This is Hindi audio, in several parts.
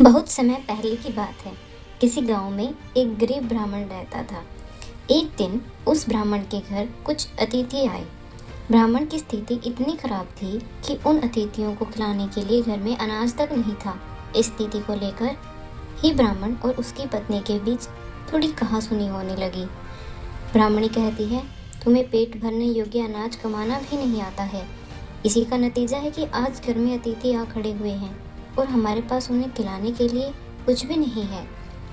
बहुत समय पहले की बात है। किसी गांव में एक गरीब ब्राह्मण रहता था। एक दिन उस ब्राह्मण के घर कुछ अतिथि आए। ब्राह्मण की स्थिति इतनी खराब थी कि उन अतिथियों को खिलाने के लिए घर में अनाज तक नहीं था। इस स्थिति को लेकर ही ब्राह्मण और उसकी पत्नी के बीच थोड़ी कहासुनी होने लगी। ब्राह्मणी कहती है, तुम्हें पेट भरने योग्य अनाज कमाना भी नहीं आता है। इसी का नतीजा है कि आज घर में अतिथि आ खड़े हुए हैं और हमारे पास उन्हें खिलाने के लिए कुछ भी नहीं है।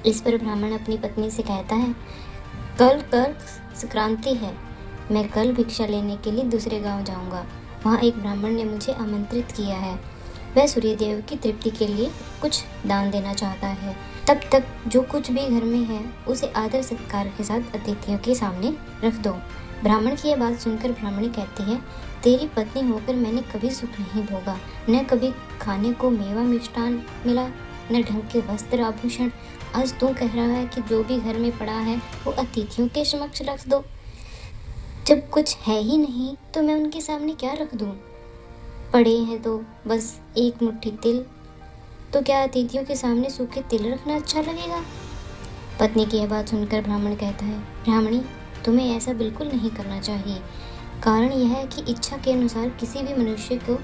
इस पर ब्राह्मण अपनी पत्नी से कहता है, कल कर संक्रांति है, मैं कल भिक्षा लेने के लिए दूसरे गांव जाऊंगा। वहाँ एक ब्राह्मण ने मुझे आमंत्रित किया है। वह सूर्यदेव की तृप्ति के लिए कुछ दान देना चाहता है। तब तक जो कुछ भी घर में है उसे आदर सत्कार के साथ अतिथियों के सामने रख दो। ब्राह्मण की यह बात सुनकर ब्राह्मणी कहती है, तेरी पत्नी होकर मैंने कभी सुख नहीं भोगा, न कभी खाने को मेवा मिष्ठान मिला, न ढंग के वस्त्र आभूषण। आज तू कह रहा है कि जो भी घर में पड़ा है वो अतिथियों के समक्ष रख दो। जब कुछ है ही नहीं तो मैं उनके सामने क्या रख दूं? पड़े हैं तो बस एक मुट्ठी तिल, तो क्या अतिथियों के सामने सूखे तिल रखना अच्छा लगेगा? पत्नी की यह बात सुनकर ब्राह्मण कहता है, ब्राह्मणी, तुम्हें ऐसा बिल्कुल नहीं करना चाहिए। कारण यह है कि इच्छा के अनुसार किसी भी मनुष्य को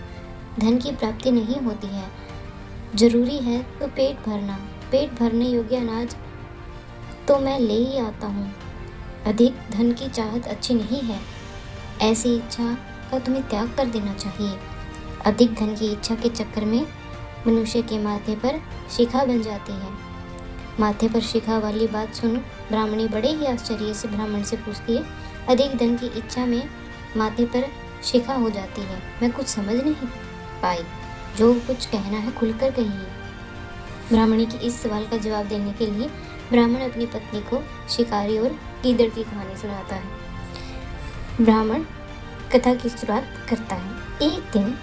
धन की प्राप्ति नहीं होती है। जरूरी है तो पेट भरने योग्य अनाज तो मैं ले ही आता हूँ। अधिक धन की चाहत अच्छी नहीं है। ऐसी इच्छा का तुम्हें त्याग कर देना चाहिए। अधिक धन की इच्छा के चक्कर में मनुष्य के माथे पर शिखा बन जाती है। माथे पर शिखा वाली बात सुन ब्राह्मणी बड़े ही आश्चर्य से ब्राह्मण से पूछती है, अधिक धन की इच्छा में माथे पर शिखा हो जाती है? मैं कुछ समझ नहीं पाई। जो कुछ कहना है खुलकर कहिए। ब्राह्मणी के इस सवाल का जवाब देने के लिए ब्राह्मण अपनी पत्नी को शिकारी और गीदड़ की कहानी सुनाता है। ब्राह्मण कथा की शुरुआत करता है। एक दिन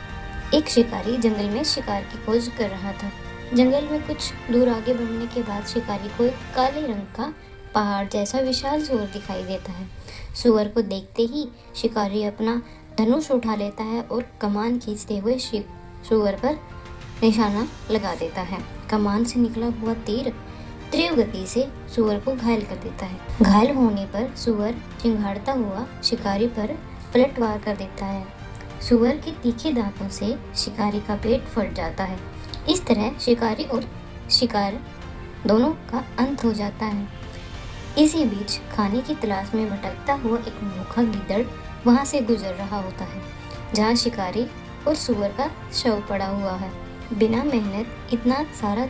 एक शिकारी जंगल में शिकार की खोज कर रहा था। जंगल में कुछ दूर आगे बढ़ने के बाद शिकारी को एक काले रंग का पहाड़ जैसा विशाल सुअर दिखाई देता है। सुअर को देखते ही शिकारी अपना धनुष उठा लेता है और कमान खींचते हुए सुअर पर निशाना लगा देता है। कमान से निकला हुआ तीर तीव्र गति से सुअर को घायल कर देता है। घायल होने पर सुअर चिंघाड़ता हुआ शिकारी पर पलटवार कर देता है। सुअर के तीखे दांतों से शिकारी का पेट फट जाता है। इस तरह शिकारी और शिकार दोनों का अंत हो जाता है। इसी बीच खाने की तलाश में भटकता हुआ एक भूखा गीदड़ वहां से गुजर रहा होता है, जहां शिकारी और सुअर का शव पड़ा हुआ है। बिना मेहनत इतना सारा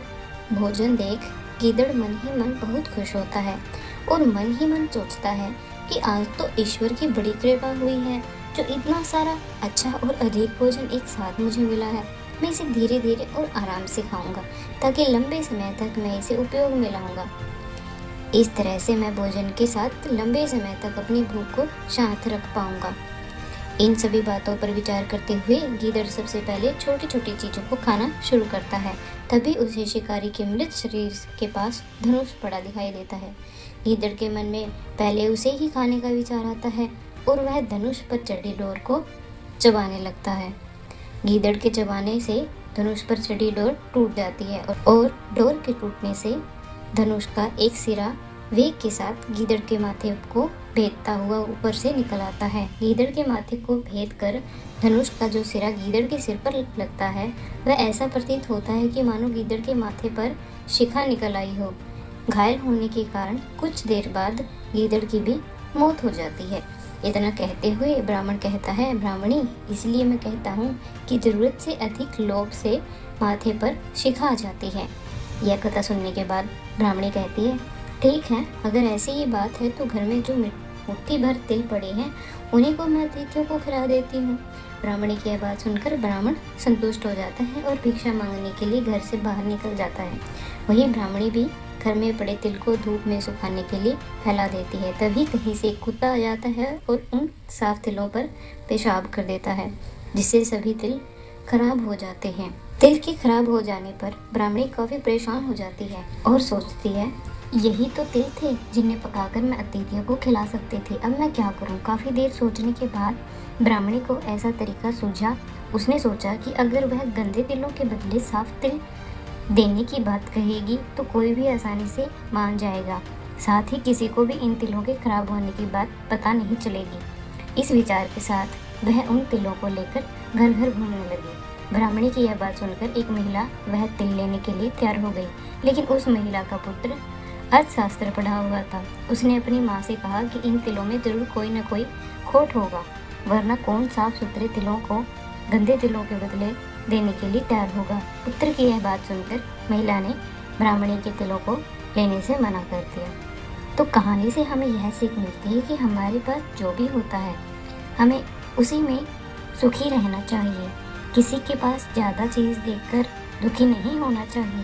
भोजन देख गीदड़ मन ही मन बहुत खुश होता है और मन ही मन सोचता है कि आज तो ईश्वर की बड़ी कृपा हुई है, जो इतना सारा अच्छा और अधिक भोजन एक साथ मुझे मिला है। मैं इसे धीरे धीरे और आराम से खाऊंगा ताकि लंबे समय तक मैं इसे उपयोग में लाऊंगा। इस तरह से मैं भोजन के साथ लंबे समय तक अपनी भूख को शांत रख पाऊंगा। इन सभी बातों पर विचार करते हुए गीदड़ सबसे पहले छोटी छोटी चीजों को खाना शुरू करता है। तभी उसे शिकारी के मृत शरीर के पास धनुष पड़ा दिखाई देता है। गीदड़ के मन में पहले उसे ही खाने का विचार आता है और वह धनुष पर चढ़ी डोर को चबाने लगता है। गीदड़ के चबाने से धनुष पर चढ़ी डोर टूट जाती है और डोर के टूटने से धनुष का एक सिरा वेग के साथ गीदड़ के माथे को भेदता हुआ ऊपर से निकल आता है। गीदड़ के माथे को भेद कर धनुष का जो सिरा गीदड़ के सिर पर लगता है वह ऐसा प्रतीत होता है कि मानो गीदड़ के माथे पर शिखा निकल आई हो। घायल होने के कारण कुछ देर बाद गीदड़ की भी मौत हो जाती है। इतना कहते हुए ब्राह्मण कहता है, ब्राह्मणी, इसलिए मैं कहता हूँ कि जरूरत से अधिक लोभ से माथे पर शिखा आ जाती है। यह कथा सुनने के बाद ब्राह्मणी कहती है, ठीक है, अगर ऐसी ही बात है तो घर में जो मुट्ठी भर तिल पड़े हैं उन्हीं को मैं अतिथियों को खिला देती हूँ। ब्राह्मणी की यह बात सुनकर ब्राह्मण संतुष्ट हो जाता है और भिक्षा मांगने के लिए घर से बाहर निकल जाता है। वही ब्राह्मणी भी घर में पड़े तिल को धूप में सुखाने के लिए फैला देती है। तभी कहीं से एक कुत्ता आ जाता है और उन साफ तिलों पर पेशाब कर देता है, जिससे सभी तिल खराब हो जाते हैं। तिल के खराब हो जाने पर ब्राह्मणी काफी परेशान हो जाती है और सोचती है, यही तो तिल थे जिन्हें पकाकर मैं अतिथियों को खिला सकती थी। अब मैं क्या करूं? काफी देर सोचने के बाद ब्राह्मणी को ऐसा तरीका सूझा। उसने सोचा कि अगर वह गंदे तिलों के बदले साफ तिल देने की बात कहेगी तो कोई भी आसानी से मान जाएगा। साथ ही किसी को भी इन तिलों के खराब होने की बात पता नहीं चलेगी। इस विचार के साथ वह उन तिलों को लेकर घर घर घूमने लगी। ब्राह्मणी की यह बात सुनकर एक महिला वह तिल लेने के लिए तैयार हो गई, लेकिन उस महिला का पुत्र अर्थशास्त्र पढ़ा हुआ था। उसने अपनी माँ से कहा कि इन तिलों में जरूर कोई न कोई खोट होगा, वरना कौन साफ सुथरे तिलों को गंदे तिलों के बदले देने के लिए तैयार होगा। पुत्र की यह बात सुनकर महिला ने ब्राह्मणी के तिलों को लेने से मना कर दिया। तो कहानी से हमें यह सीख मिलती है कि हमारे पास जो भी होता है हमें उसी में सुखी रहना चाहिए। किसी के पास ज़्यादा चीज़ देखकर दुखी नहीं होना चाहिए।